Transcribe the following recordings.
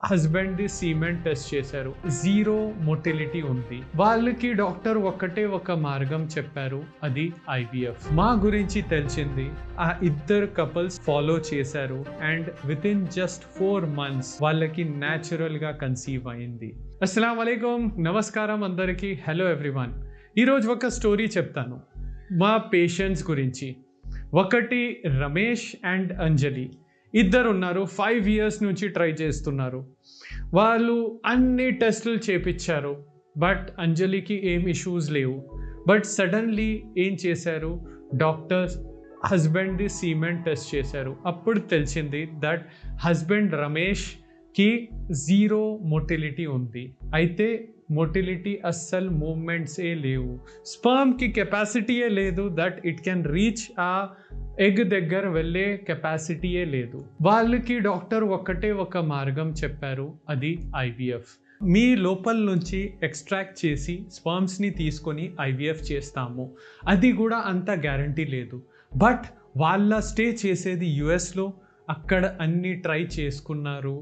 Husband the siemens test చేశారు. Zero motility ఉంది. వాళ్ళకి డాక్టర్ ఒక మార్గం చెప్పారు, అది ఐవీఎఫ్. మా గురించి తెలిసింది, ఆ ఇద్దరు కపుల్స్ ఫాలో చేశారు and with in just 4 months వాళ్ళకి న్యాచురల్ గా కన్సీవ్ అయింది. అస్సలాం వాలేకుమ్, నమస్కారం అందరికీ. Hello everyone. ఈరోజు ఒక స్టోరీ చెప్తాను మా పేషెంట్స్ గురించి. ఒకటి రమేష్ అండ్ అంజలి, ఇద్దరు ఉన్నారు. 5 years నుంచి ట్రై చేస్తున్నారు. వాళ్ళు అన్ని టెస్టులు చేపించారు, బట్ అంజలికి ఏం ఇష్యూస్ లేవు. బట్ సడన్లీ ఏం చేశారు, డాక్టర్స్ హస్బెండ్ది సీమెన్ టెస్ట్ చేశారు. అప్పుడు తెలిసింది దట్ హస్బెండ్ రమేష్కి జీరో మోటిలిటీ ఉంది. అయితే మోటిలిటీ అస్సలు మూమెంట్సే లేవు. స్పర్మ్కి కెపాసిటీయే లేదు, దట్ ఇట్ కెన్ రీచ్ ఆ ఎగ్ దగ్గర వెళ్ళే కెపాసిటీయే లేదు. వాళ్ళకి డాక్టర్ ఒక మార్గం చెప్పారు, అది ఐవీఎఫ్. మీ లోపల నుంచి ఎక్స్ట్రాక్ట్ చేసి స్పర్మ్స్ని తీసుకొని ఐవీఎఫ్ చేస్తాము. అది కూడా అంత గ్యారంటీ లేదు. బట్ వాళ్ళ స్టే చేసేది యుఎస్లో. అక్కడ అన్ని ట్రై చేసుకున్నారు.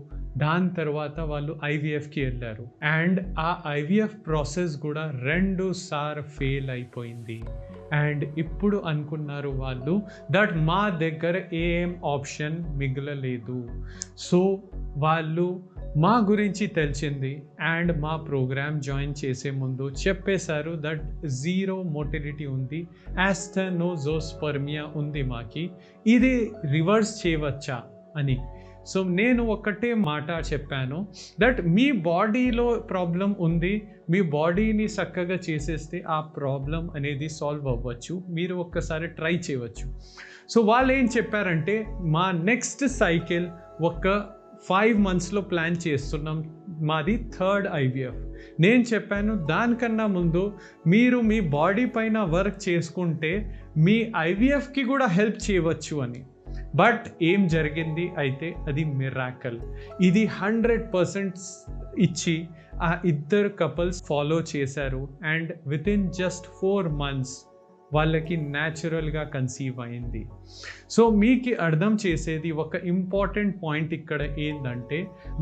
దాని తర్వాత వాళ్ళు ఐవీఎఫ్కి వెళ్ళారు అండ్ ఆ ఐవీఎఫ్ ప్రాసెస్ కూడా 2 సార్లు ఫెయిల్ అయిపోయింది. అండ్ ఇప్పుడు అనుకున్నారు వాళ్ళు దట్ మా దగ్గర ఏం ఆప్షన్ మిగలలేదు. సో వాళ్ళు మా గురించి తెలిసింది అండ్ మా ప్రోగ్రామ్ జాయిన్ చేసే ముందు చెప్పేశారు దట్ జీరో మోటిలిటీ ఉంది, యాస్టెనోజోస్పర్మియా ఉంది మాకి, ఇది రివర్స్ చేయవచ్చా అని. సో నేను ఒకటే మాట చెప్పాను దట్ మీ బాడీలో ప్రాబ్లం ఉంది, మీ బాడీని చక్కగా చేసేస్తే ఆ ప్రాబ్లం అనేది సాల్వ్ అవ్వచ్చు, మీరు ఒక్కసారి ట్రై చేయవచ్చు. సో వాళ్ళు ఏం చెప్పారంటే, మా నెక్స్ట్ సైకిల్ 5 monthsలో ప్లాన్ చేస్తున్నాం, మాది 3rd ఐవీఎఫ్. నేను చెప్పాను దానికన్నా ముందు మీరు మీ బాడీ పైన వర్క్ చేసుకుంటే మీ ఐవీఎఫ్కి కూడా హెల్ప్ చేయవచ్చు అని. బట్ ఏం జరిగింది అయితే అది మిరాకల్. ఇది 100% ఇచ్చి ఆ ఇద్దరు కపుల్స్ ఫాలో చేశారు and with in just 4 months వాళ్ళకి న్యాచురల్గా కన్సీవ్ అయింది. సో మీకు అర్థం చేసేది ఒక ఇంపార్టెంట్ పాయింట్ ఇక్కడ ఏంటంటే,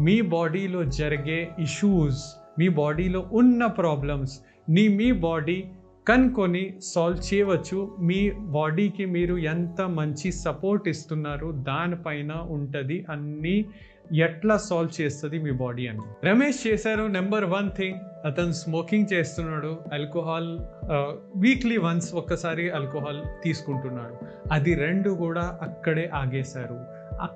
మీ బాడీలో జరిగే ఇష్యూస్, మీ బాడీలో ఉన్న ప్రాబ్లమ్స్ మీ బాడీ కనుక్కొని సాల్వ్ చేయవచ్చు. మీ బాడీకి మీరు ఎంత మంచి సపోర్ట్ ఇస్తున్నారు దానిపైన ఉంటుంది అన్నీ ఎట్లా సాల్వ్ చేస్తుంది మీ బాడీ అని. రమేష్ చేశారు నెంబర్ 1 థింగ్, అతను స్మోకింగ్ చేస్తున్నాడు, ఆల్కహాల్ వీక్లీ వన్స్ ఒక్కసారి ఆల్కహాల్ తీసుకుంటున్నాడు. అది 2 కూడా అక్కడే ఆగేశారు,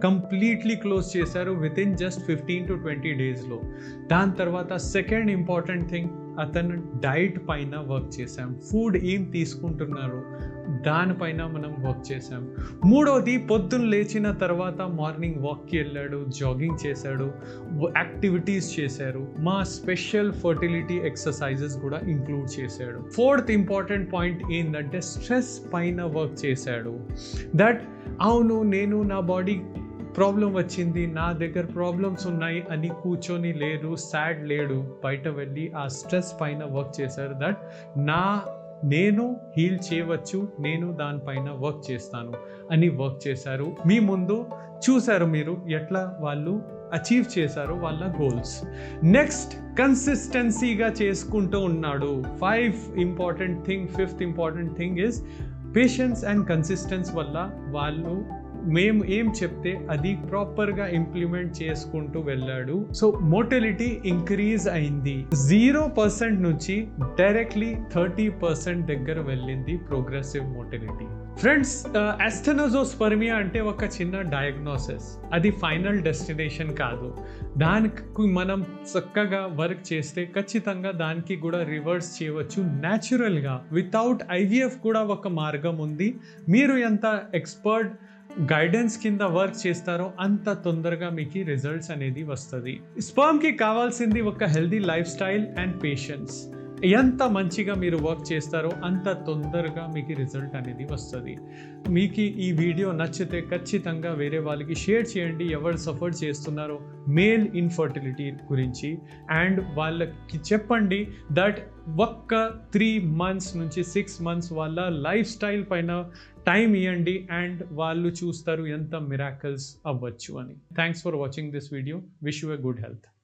కంప్లీట్లీ క్లోజ్ చేశారు విత్ ఇన్ జస్ట్ 15 to 20 daysలో. దాని తర్వాత సెకండ్ ఇంపార్టెంట్ థింగ్, అతను డైట్ పైన వర్క్ చేశాం. ఫుడ్ ఏం తీసుకుంటున్నారు దానిపైన మనం వర్క్ చేశాం. మూడోది, పొద్దున్న లేచిన తర్వాత మార్నింగ్ వాక్కి వెళ్ళాడు, జాగింగ్ చేశాడు, యాక్టివిటీస్ చేశారు. మా స్పెషల్ ఫర్టిలిటీ ఎక్సర్సైజెస్ కూడా ఇంక్లూడ్ చేశాడు. ఫోర్త్ ఇంపార్టెంట్ పాయింట్ ఏంటంటే, స్ట్రెస్ పైన వర్క్ చేశాడు. దట్ అవును నేను నా బాడీ ప్రాబ్లం వచ్చింది, నా దగ్గర ప్రాబ్లమ్స్ ఉన్నాయి అని కూర్చొని లేడు, సాడ్ లేడు, బయట వెళ్ళి ఆ స్ట్రెస్ పైన వర్క్ చేశారు. దట్ నేను హీల్ చేయవచ్చు, నేను దానిపైన వర్క్ చేస్తాను అని వర్క్ చేశారు. మీ ముందు చూశారు మీరు ఎట్లా వాళ్ళు అచీవ్ చేశారు వాళ్ళ గోల్స్. నెక్స్ట్, కన్సిస్టెన్సీగా చేసుకుంటూ ఉన్నాడు. Fifth important thing is patience and consistence వల్ల వాళ్ళు మేము ఏం చెప్తే అది ప్రాపర్గా ఇంప్లిమెంట్ చేసుకుంటూ వెళ్ళాడు. సో మోటిలిటీ ఇంక్రీజ్ అయింది. 0% నుంచి డైరెక్ట్లీ 30% దగ్గర వెళ్ళింది ప్రోగ్రెసివ్ మోటిలిటీ. ఫ్రెండ్స్, యాస్టెనోజోస్పర్మియా అంటే ఒక చిన్న డయాగ్నోసిస్, అది ఫైనల్ డెస్టినేషన్ కాదు. దానికి మనం చక్కగా వర్క్ చేస్తే ఖచ్చితంగా దానికి కూడా రివర్స్ చేయవచ్చు న్యాచురల్గా. వితౌట్ ఐవీఎఫ్ కూడా ఒక మార్గం ఉంది. మీరు ఎంత ఎక్స్పర్ట్ గైడెన్స్ కింద వర్క్ చేస్తారో అంత తొందరగా మీకు రిజల్ట్స్ అనేది వస్తుంది. స్పర్మ్కి కావాల్సింది ఒక healthy life style and patience. ఎంత మంచిగా మీరు వర్క్ చేస్తారో అంత తొందరగా మీకు రిజల్ట్ అనేది వస్తుంది. మీకు ఈ వీడియో నచ్చితే ఖచ్చితంగా వేరే వాళ్ళకి షేర్ చేయండి, ఎవరు సఫర్ చేస్తున్నారో మేల్ ఇన్ఫర్టిలిటీ గురించి. అండ్ వాళ్ళకి చెప్పండి దట్ ఒక్క 3 months నుంచి 6 months వాళ్ళ లైఫ్ స్టైల్ పైన టైం ఇవ్వండి అండ్ వాళ్ళు చూస్తారు ఎంత మిరాకల్స్ అవ్వచ్చు అని. Thanks for watching this video. Wish you a good health.